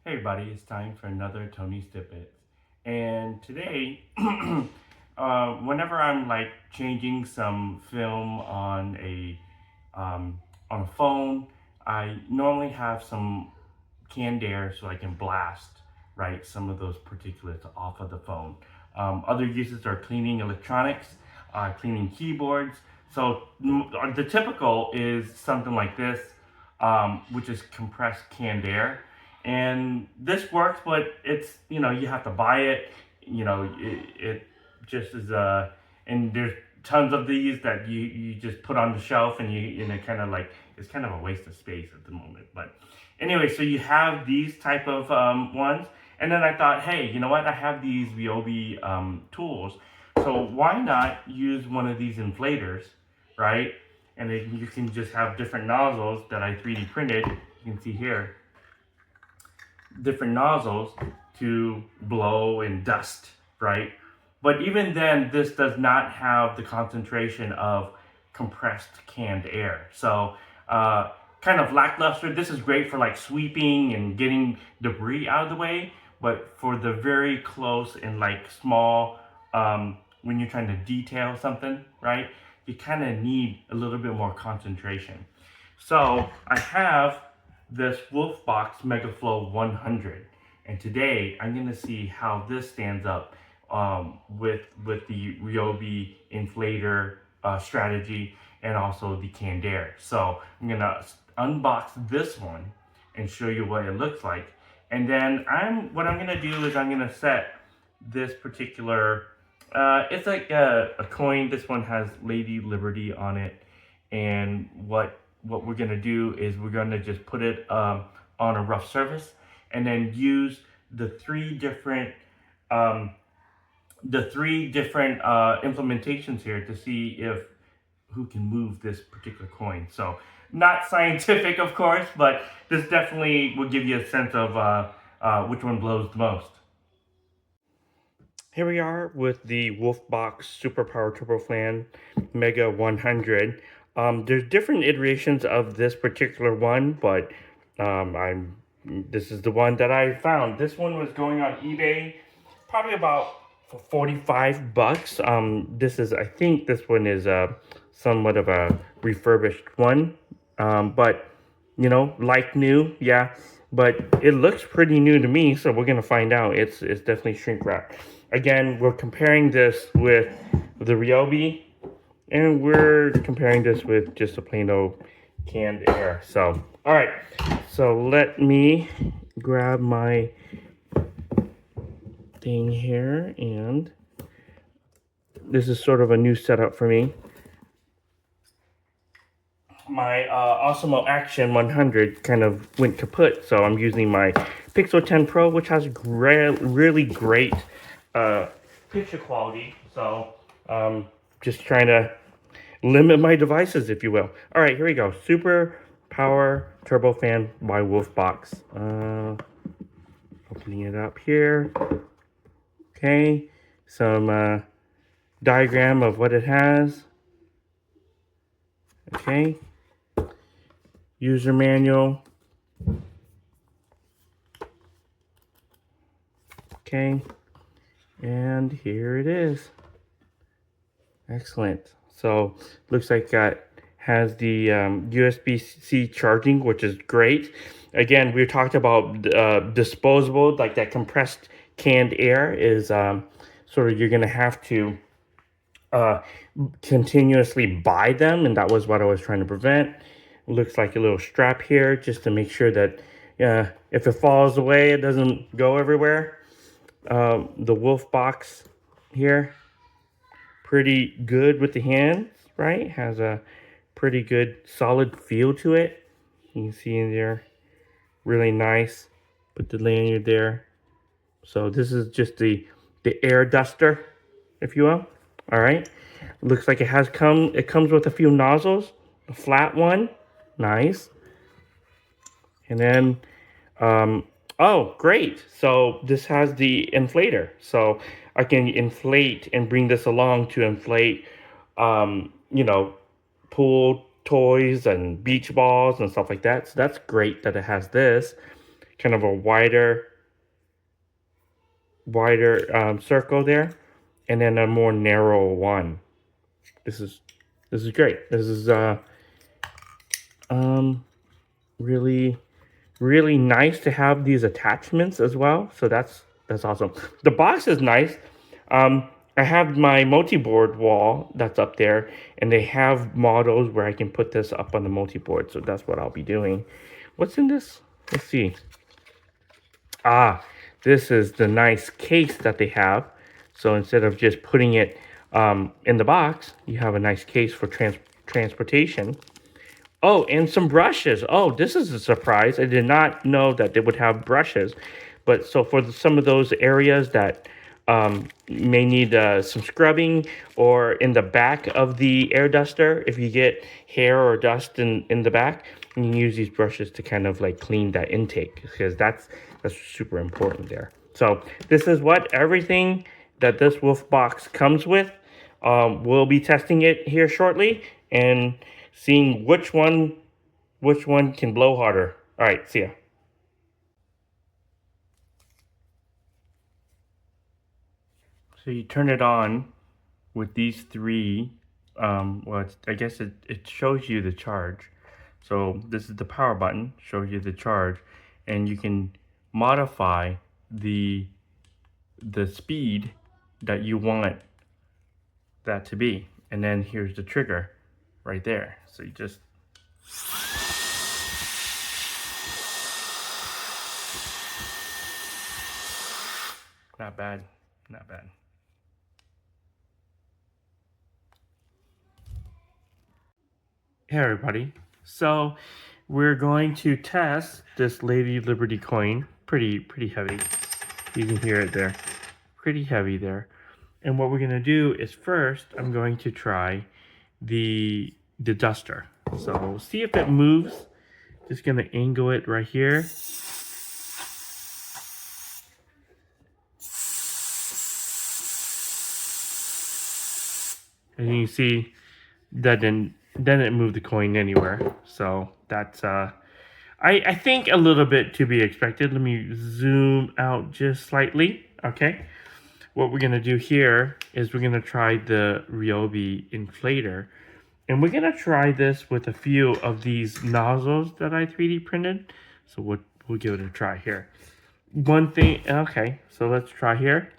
Hey everybody, it's time for another Tony's Tidbits. And today, whenever I'm like changing some film on a phone, I normally have some canned air so I can blast right some of those particulates off of the phone. Other uses are cleaning electronics, cleaning keyboards. So the typical is something like this, which is compressed canned air, and this works, but it's you have to buy it. It just is and there's tons of these that you just put on the shelf, and kind of like it's kind of a waste of space at the moment. But anyway, so you have these type of ones, and then I thought, hey, you know what? I have these Ryobi tools, so why not use one of these inflators, right? And then you can just have different nozzles that I 3D printed. You can see here different nozzles to blow and dust, right? But even then, this does not have the concentration of compressed canned air. So, kind of lackluster. This is great for like sweeping and getting debris out of the way, but for the very close and like small, when you're trying to detail something, right? You kind of need a little bit more concentration. So I have this Wolfbox MF100, and today I'm gonna see how this stands up with the Ryobi Inflator strategy and also the canned air. So I'm gonna unbox this one and show you what it looks like, and then what I'm gonna do is I'm gonna set this particular. It's like a coin. This one has Lady Liberty on it, and what we're gonna do is we're gonna just put it on a rough surface, and then use the um, three different implementations here to see if who can move this particular coin. So not scientific, of course, but this definitely will give you a sense of which one blows the most. Here we are with the Wolfbox Superpower Turbofan Mega 100. There's different iterations of this particular one, but this is the one that I found. This one was going on eBay, probably about for 45 bucks. I think this one is somewhat of a refurbished one, but like new, yeah. But it looks pretty new to me, so we're gonna find out. It's definitely shrink wrap. Again, we're comparing this with the Ryobi, and we're comparing this with just a plain old canned air. So, all right. So let me grab my thing here, and this is sort of a new setup for me. My Osmo Action 100 kind of went kaput, so I'm using my Pixel 10 Pro, which has really great picture quality. So just trying to limit my devices, if you will. All right, here we go. Super Power Turbofan by Wolfbox. Opening it up here. Okay, some diagram of what it has. Okay, user manual. Okay, and here it is. Excellent. So looks like it has the USB-C charging, which is great. Again, we talked about disposable, like that compressed canned air is sort of, you're gonna have to continuously buy them, and that was what I was trying to prevent. Looks like a little strap here just to make sure that if it falls away, it doesn't go everywhere. The wolf box here, pretty good with the hands, right? Has a pretty good solid feel to it. You can see in there, really nice. Put the lanyard there. So this is just the air duster, if you will. All right. Looks like it comes with a few nozzles. A flat one, nice. And then oh, great. So this has the inflator. So I can inflate and bring this along to inflate, pool toys and beach balls and stuff like that. So that's great that it has this. kind of a wider circle there, and then a more narrow one. This is great. This is really really nice to have these attachments as well. So that's awesome. The box is nice. I have my multi-board wall that's up there, and they have models where I can put this up on the multi-board. So that's what I'll be doing. What's in this? Let's see. Ah, this is the nice case that they have. So instead of just putting it in the box, you have a nice case for transportation. Oh, and some brushes. Oh, this is a surprise. I did not know that they would have brushes. But so for some of those areas that may need some scrubbing, or in the back of the air duster, if you get hair or dust in the back, you can use these brushes to kind of like clean that intake, because that's super important there. So this is what everything that this Wolfbox comes with. We'll be testing it here shortly and seeing which one can blow harder. All right, see ya. So you turn it on with these three. Well, I guess it shows you the charge. So this is the power button, shows you the charge, and you can modify the speed that you want that to be. And then here's the trigger right there. So you just not bad, not bad. Hey everybody, so we're going to test this Lady Liberty coin. Pretty heavy. You can hear it there. Pretty heavy there. And what we're gonna do is first, I'm going to try the duster. So see if it moves. Just gonna angle it right here. And you see that didn't move the coin anywhere. So that's I think a little bit to be expected. Let me zoom out just slightly. Okay. What we're gonna do here is we're gonna try the Ryobi Inflator. And we're gonna try this with a few of these nozzles that I 3D printed. So we'll give it a try here. One thing, okay, so let's try here.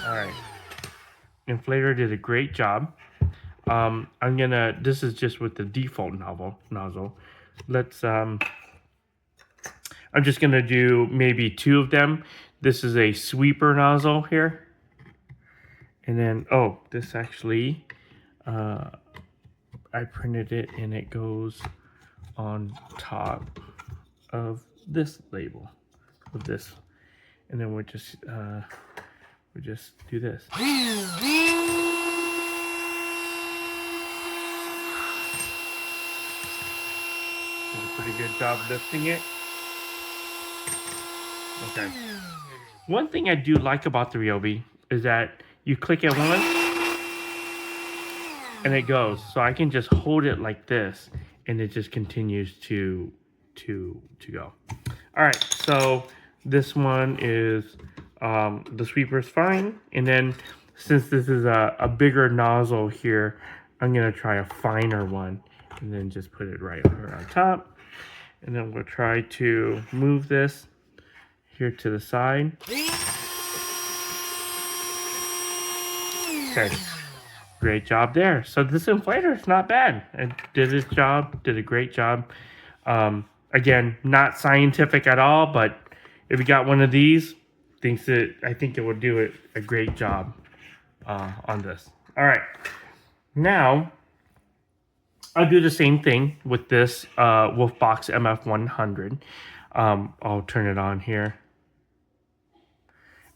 All right. Inflator did a great job. This is just with the default nozzle. Let's, I'm just gonna do maybe 2 of them. This is a sweeper nozzle here. And then, oh, this actually, I printed it and it goes on top of this label, of this. And then we'll just do this. Did a pretty good job lifting it. Okay. One thing I do like about the Ryobi is that you click it once and it goes. So I can just hold it like this and it just continues to go. All right, so this one is the sweeper is fine. And then since this is a bigger nozzle here, I'm gonna try a finer one and then just put it right on top. And then we'll try to move this here to the side. Okay, great job there. So this inflator is not bad. It did its job, did a great job. Again, not scientific at all, but if you got one of these, I think it would do a great job on this. All right, now I'll do the same thing with this Wolfbox MF100. I'll turn it on here.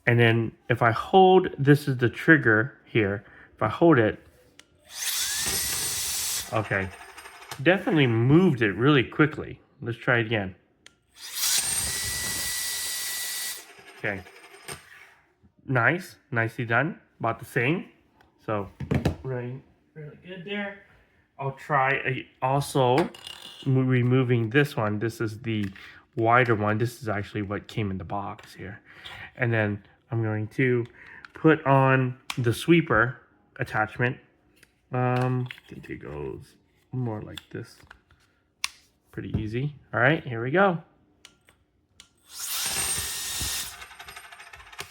And then if I hold, this is the trigger here. If I hold it, okay, definitely moved it really quickly. Let's try it again. Okay, nice, nicely done. About the same. So really good there. I'll try also removing this one. This is the wider one. This is actually what came in the box here. And then I'm going to put on the sweeper attachment. I think it goes more like this. Pretty easy. All right, here we go.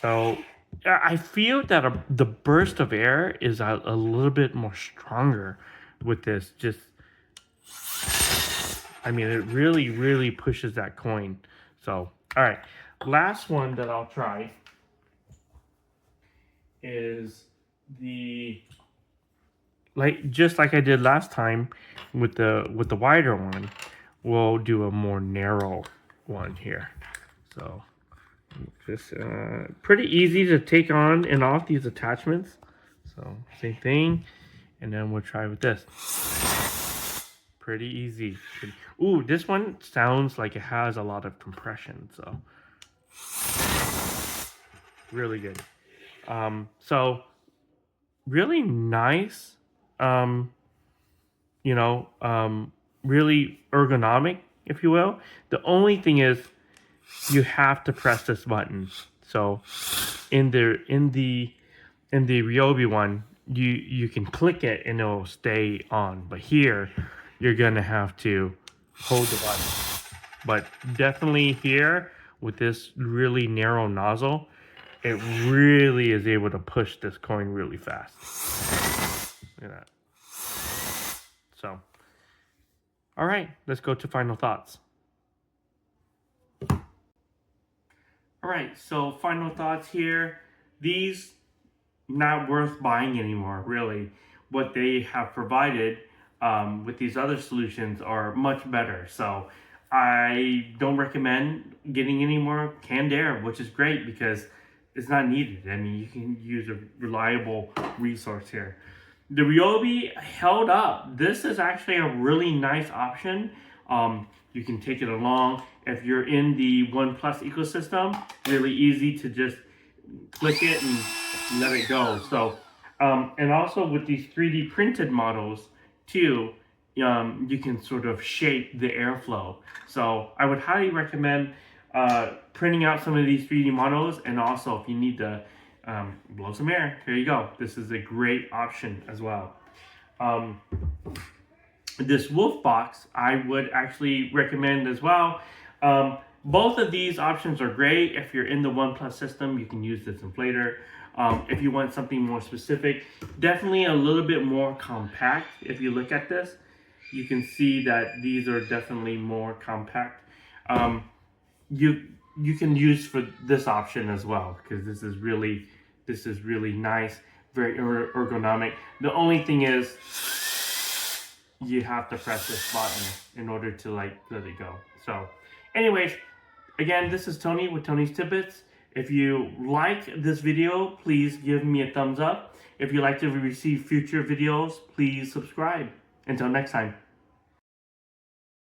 So I feel that the burst of air is a little bit more stronger with this. Just, I mean, it really, really pushes that coin. So, all right. Last one that I'll try is just like I did last time with the wider one. We'll do a more narrow one here. So just pretty easy to take on and off these attachments. So same thing, and then we'll try with this. Pretty easy. Ooh, this one sounds like it has a lot of compression, so really good. So really nice. Really ergonomic, if you will. The only thing is you have to press this button. So in the Ryobi one, you can click it and it'll stay on. But here you're gonna have to hold the button. But definitely here with this really narrow nozzle, it really is able to push this coin really fast. Look at that. So, all right, let's go to final thoughts. All right, so final thoughts here. These not worth buying anymore, really. What they have provided with these other solutions are much better. So I don't recommend getting any more canned air, which is great because it's not needed. I mean, you can use a reliable resource here. The Ryobi held up. This is actually a really nice option. You can take it along. If you're in the OnePlus ecosystem, really easy to just click it and let it go. So, and also with these 3D printed models too, you can sort of shape the airflow. So I would highly recommend printing out some of these 3D models, and also if you need to blow some air, here you go. This is a great option as well. This Wolfbox I would actually recommend as well. Both of these options are great. If you're in the OnePlus system, you can use this inflator. If you want something more specific, definitely a little bit more compact. If you look at this, you can see that these are definitely more compact. You can use for this option as well, because this is really nice, very ergonomic. The only thing is you have to press this button in order to let it go. So anyways, again, this is Tony with Tony's Tidbits. If you like this video, please give me a thumbs up. If you'd like to receive future videos, please subscribe. Until next time.